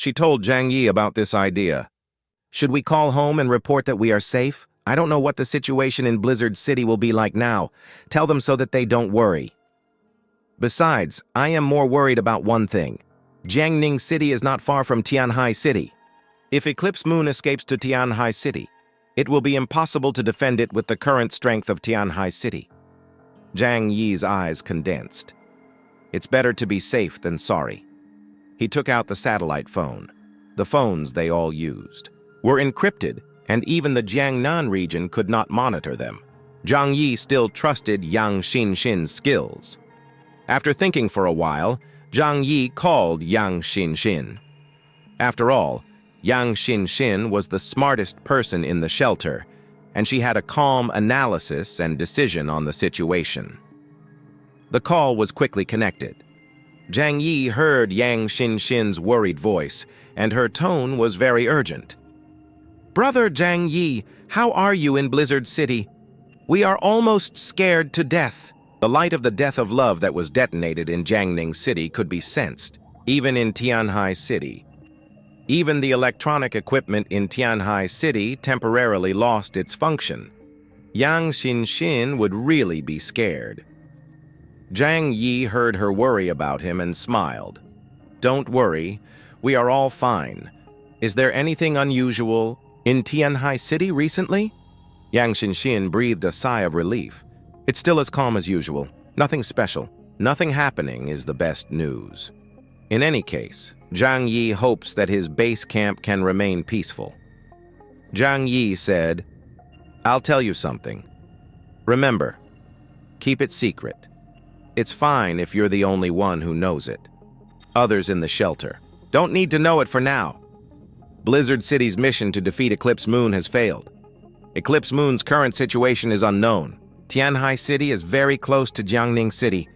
She told Zhang Yi about this idea. Should we call home and report that we are safe? I don't know what the situation in Blizzard City will be like now. Tell them so that they don't worry. Besides, I am more worried about one thing. Jiangning City is not far from Tianhai City. If Eclipse Moon escapes to Tianhai City, it will be impossible to defend it with the current strength of Tianhai City. Zhang Yi's eyes condensed. It's better to be safe than sorry. He took out the satellite phone. The phones they all used were encrypted, and even the Jiangnan region could not monitor them. Zhang Yi still trusted Yang Xinxin's skills. After thinking for a while, Zhang Yi called Yang Xinxin. After all, Yang Xinxin was the smartest person in the shelter, and she had a calm analysis and decision on the situation. The call was quickly connected. Zhang Yi heard Yang Xinxin's worried voice, and her tone was very urgent. "Brother Zhang Yi, how are you in Blizzard City? We are almost scared to death." The light of the death of love that was detonated in Jiangning City could be sensed, even in Tianhai City. Even the electronic equipment in Tianhai City temporarily lost its function. Yang Xinxin would really be scared. Zhang Yi heard her worry about him and smiled. "Don't worry, we are all fine. Is there anything unusual in Tianhai City recently?" Yang Xinxin breathed a sigh of relief. "It's still as calm as usual. Nothing special. Nothing happening is the best news." In any case, Zhang Yi hopes that his base camp can remain peaceful. Zhang Yi said, "I'll tell you something. Remember, keep it secret. It's fine if you're the only one who knows it. Others in the shelter don't need to know it for now. Blizzard City's mission to defeat Eclipse Moon has failed. Eclipse Moon's current situation is unknown. Tianhai City is very close to Jiangning City.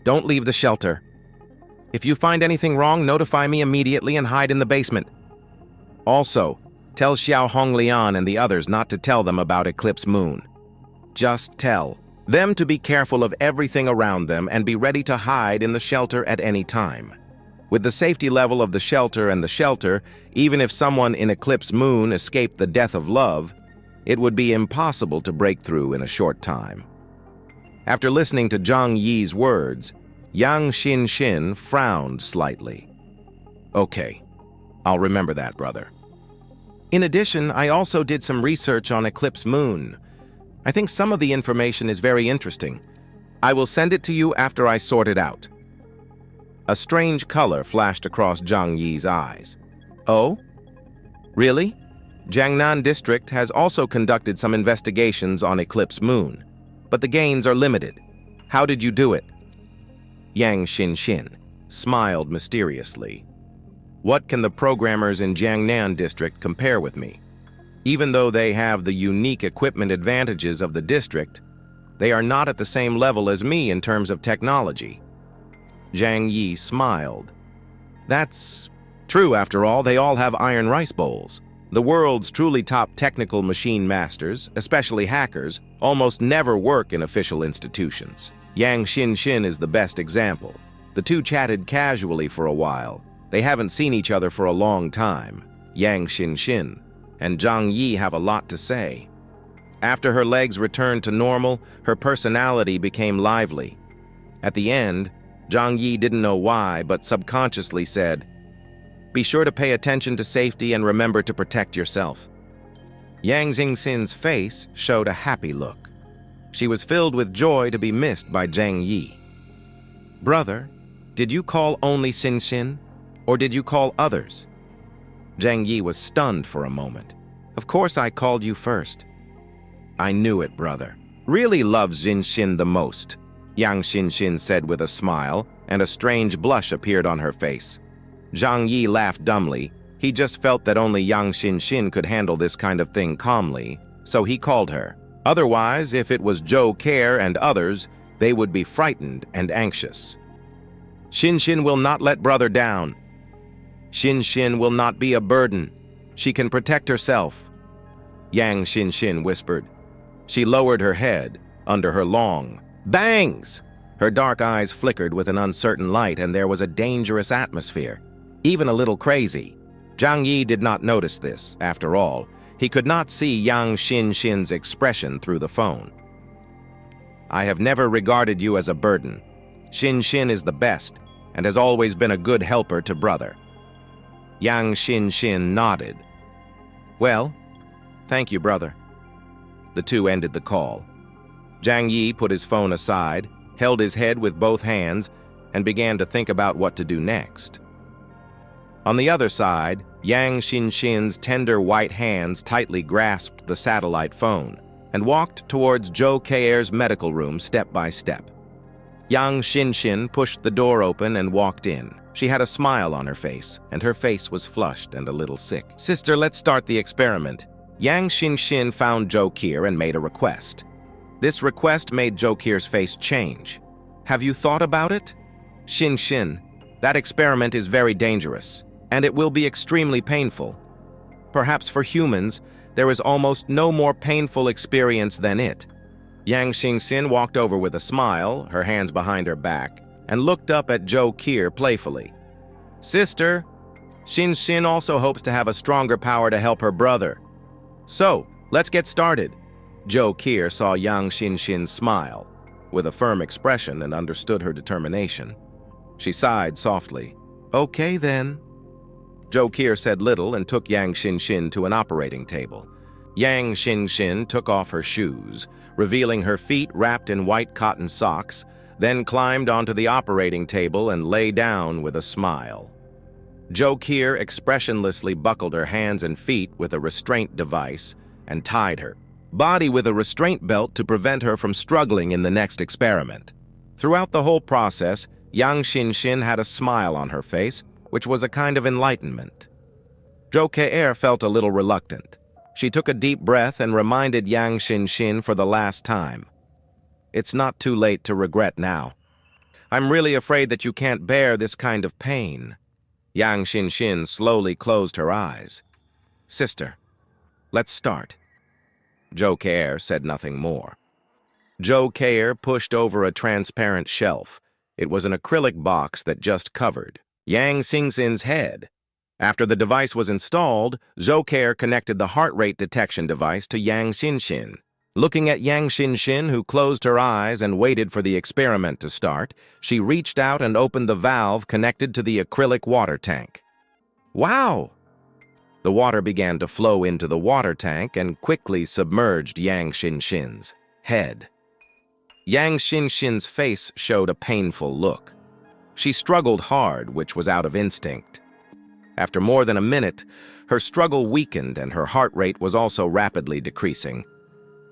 Don't leave the shelter. If you find anything wrong, notify me immediately and hide in the basement. Also, tell Xiao Honglian and the others not to tell them about Eclipse Moon. Just tell them to be careful of everything around them and be ready to hide in the shelter at any time. With the safety level of the shelter and the shelter, even if someone in Eclipse Moon escaped the death of love, it would be impossible to break through in a short time." After listening to Zhang Yi's words, Yang Xinxin frowned slightly. "Okay, I'll remember that, brother. In addition, I also did some research on Eclipse Moon. I think some of the information is very interesting. I will send it to you after I sort it out." A strange color flashed across Zhang Yi's eyes. "Oh? Really? Jiangnan District has also conducted some investigations on Eclipse Moon, but the gains are limited. How did you do it?" Yang Xinxin smiled mysteriously. "What can the programmers in Jiangnan District compare with me? Even though they have the unique equipment advantages of the district, they are not at the same level as me in terms of technology." Zhang Yi smiled. "That's true after all, they all have iron rice bowls. The world's truly top technical machine masters, especially hackers, almost never work in official institutions. Yang Xinxin is the best example. The two chatted casually for a while. They haven't seen each other for a long time. Yang Xinxin and Zhang Yi have a lot to say. After her legs returned to normal, her personality became lively. At the end, Zhang Yi didn't know why, but subconsciously said, "Be sure to pay attention to safety and remember to protect yourself." Yang Xinxin's face showed a happy look. She was filled with joy to be missed by Zhang Yi. "Brother, did you call only Xinxin, or did you call others?" Zhang Yi was stunned for a moment. "Of course I called you first." "I knew it, brother. Really loves Xinxin the most," Yang Xinxin said with a smile, and a strange blush appeared on her face. Zhang Yi laughed dumbly. He just felt that only Yang Xinxin could handle this kind of thing calmly, so he called her. Otherwise, if it was Zhou Care and others, they would be frightened and anxious. "Xinxin will not let brother down. Xinxin will not be a burden. She can protect herself," Yang Xinxin whispered. She lowered her head under her long bangs. Her dark eyes flickered with an uncertain light, and there was a dangerous atmosphere, even a little crazy. Zhang Yi did not notice this. After all, he could not see Yang Xinxin's expression through the phone. I have never regarded you as a burden. Xinxin is the best and has always been a good helper to brother. Yang Xinxin nodded. Well, thank you, brother. The two ended the call. Zhang Yi put his phone aside, held his head with both hands, and began to think about what to do next. On the other side, Yang Xinxin's tender white hands tightly grasped the satellite phone and walked towards Zhou Keir's medical room step by step. Yang Xinxin pushed the door open and walked in. She had a smile on her face, and her face was flushed and a little sick. Sister, let's start the experiment. Yang Xinxin found Zhou Keir and made a request. This request made Zhou Keir's face change. Have you thought about it? Xinxin, that experiment is very dangerous, and it will be extremely painful. Perhaps for humans, there is almost no more painful experience than it. Yang Xinxin walked over with a smile, her hands behind her back, and looked up at Zhou Keir playfully. Sister, Xinxin also hopes to have a stronger power to help her brother. So, let's get started. Zhou Keir saw Yang Xinxin smile, with a firm expression, and understood her determination. She sighed softly. Okay then. Zhou Keir said little and took Yang Xinxin to an operating table. Yang Xinxin took off her shoes, revealing her feet wrapped in white cotton socks, then climbed onto the operating table and lay down with a smile. Zhou Keir expressionlessly buckled her hands and feet with a restraint device and tied her body with a restraint belt to prevent her from struggling in the next experiment. Throughout the whole process, Yang Xinxin had a smile on her face, which was a kind of enlightenment. Zhou Keir felt a little reluctant. She took a deep breath and reminded Yang Xinxin for the last time. It's not too late to regret now. I'm really afraid that you can't bear this kind of pain. Yang Xinxin slowly closed her eyes. Sister, let's start. Zhou Keir said nothing more. Zhou Keir pushed over a transparent shelf. It was an acrylic box that just covered Yang Xinxin's head. After the device was installed, Zhou Keir connected the heart rate detection device to Yang Xinxin. Looking at Yang Xinxin, who closed her eyes and waited for the experiment to start, she reached out and opened the valve connected to the acrylic water tank. Wow! The water began to flow into the water tank and quickly submerged Yang Xinxin's head. Yang Xinxin's face showed a painful look. She struggled hard, which was out of instinct. After more than a minute, her struggle weakened and her heart rate was also rapidly decreasing.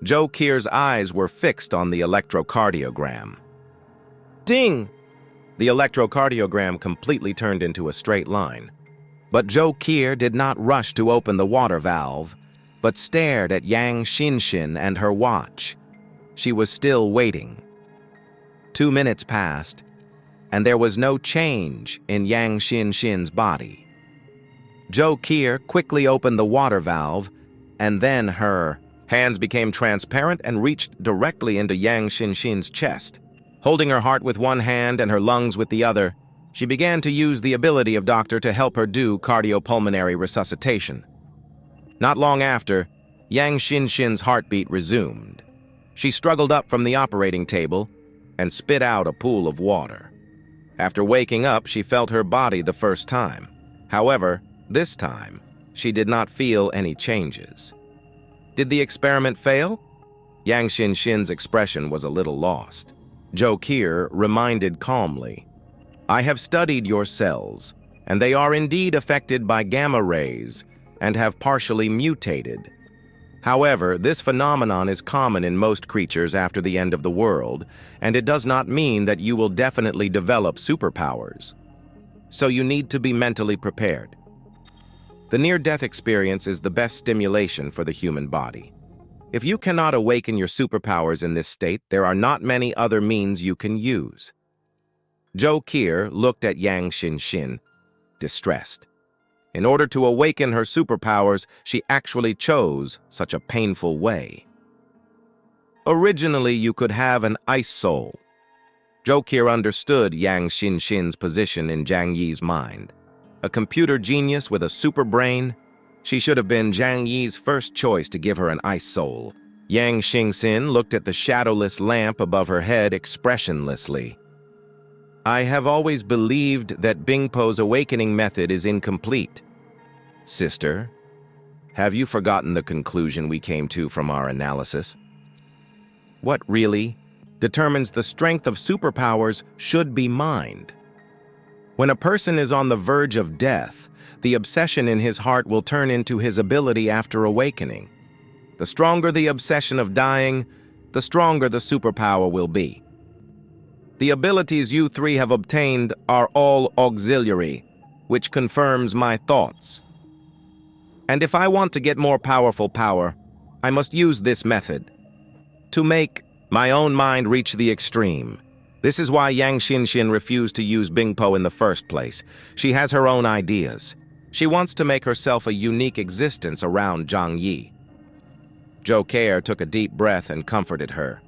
Zhou Keir's eyes were fixed on the electrocardiogram. Ding! The electrocardiogram completely turned into a straight line. But Zhou Keir did not rush to open the water valve, but stared at Yang Xinxin and her watch. She was still waiting. 2 minutes passed, and there was no change in Yang Xinxin's body. Zhou Keir quickly opened the water valve, and then her hands became transparent and reached directly into Yang Xinxin's chest. Holding her heart with one hand and her lungs with the other, she began to use the ability of Doctor to help her do cardiopulmonary resuscitation. Not long after, Yang Xinxin's heartbeat resumed. She struggled up from the operating table and spit out a pool of water. After waking up, she felt her body the first time. However, this time, she did not feel any changes. Did the experiment fail? Yang Xinxin's expression was a little lost. Zhou Keir reminded calmly, I have studied your cells, and they are indeed affected by gamma rays and have partially mutated. However, this phenomenon is common in most creatures after the end of the world, and it does not mean that you will definitely develop superpowers. So you need to be mentally prepared. The near-death experience is the best stimulation for the human body. If you cannot awaken your superpowers in this state, there are not many other means you can use. Zhou Keir looked at Yang Xinxin, distressed. In order to awaken her superpowers, she actually chose such a painful way. Originally, you could have an ice soul. Zhou Keir understood Yang Xinxin's position in Zhang Yi's mind. a computer genius with a super brain. She should have been Zhang Yi's first choice to give her an ice soul. Yang Xingxin looked at the shadowless lamp above her head expressionlessly. I have always believed that Bingpo's awakening method is incomplete. Sister, have you forgotten the conclusion we came to from our analysis? What really determines the strength of superpowers should be mind. When a person is on the verge of death, the obsession in his heart will turn into his ability after awakening. The stronger the obsession of dying, the stronger the superpower will be. The abilities you three have obtained are all auxiliary, which confirms my thoughts. And if I want to get more powerful power, I must use this method to make my own mind reach the extreme. This is why Yang Xinxin refused to use Bingpo in the first place. She has her own ideas. She wants to make herself a unique existence around Zhang Yi. Zhou Keir took a deep breath and comforted her.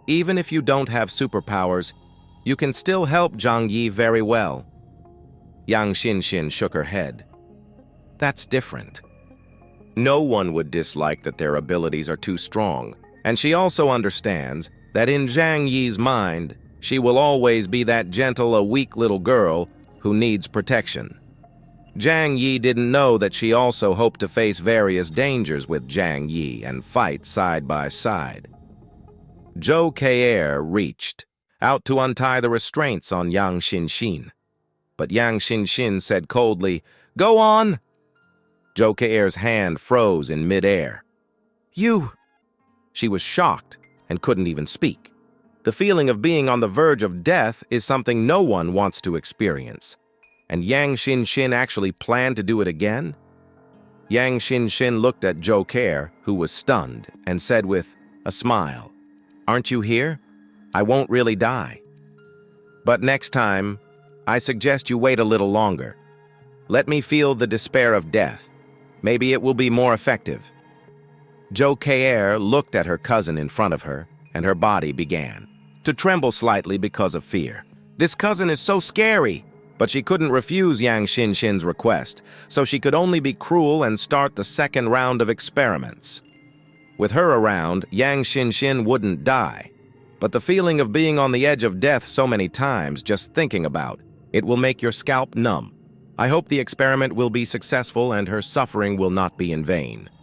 Even if you don't have superpowers, you can still help Zhang Yi very well. Yang Xinxin shook her head. That's different. No one would dislike that their abilities are too strong, and she also understands that in Zhang Yi's mind, she will always be that gentle, a weak little girl who needs protection. Zhang Yi didn't know that she also hoped to face various dangers with Zhang Yi and fight side by side. Zhou Keir reached out to untie the restraints on Yang Xinxin. But Yang Xinxin said coldly, "Go on!" Zhou Keir's hand froze in midair. "You!" She was shocked and couldn't even speak. The feeling of being on the verge of death is something no one wants to experience. And Yang Xinxin actually planned to do it again? Yang Xinxin looked at Zhou Keir, who was stunned, and said with a smile, "Aren't you here? I won't really die. But next time, I suggest you wait a little longer. Let me feel the despair of death. Maybe it will be more effective." Zhou Keir looked at her cousin in front of her, and her body began to tremble slightly because of fear. This cousin is so scary! But she couldn't refuse Yang Xinxin's request, so she could only be cruel and start the second round of experiments. With her around, Yang Xinxin wouldn't die. But the feeling of being on the edge of death so many times, just thinking about, it will make your scalp numb. I hope the experiment will be successful and her suffering will not be in vain.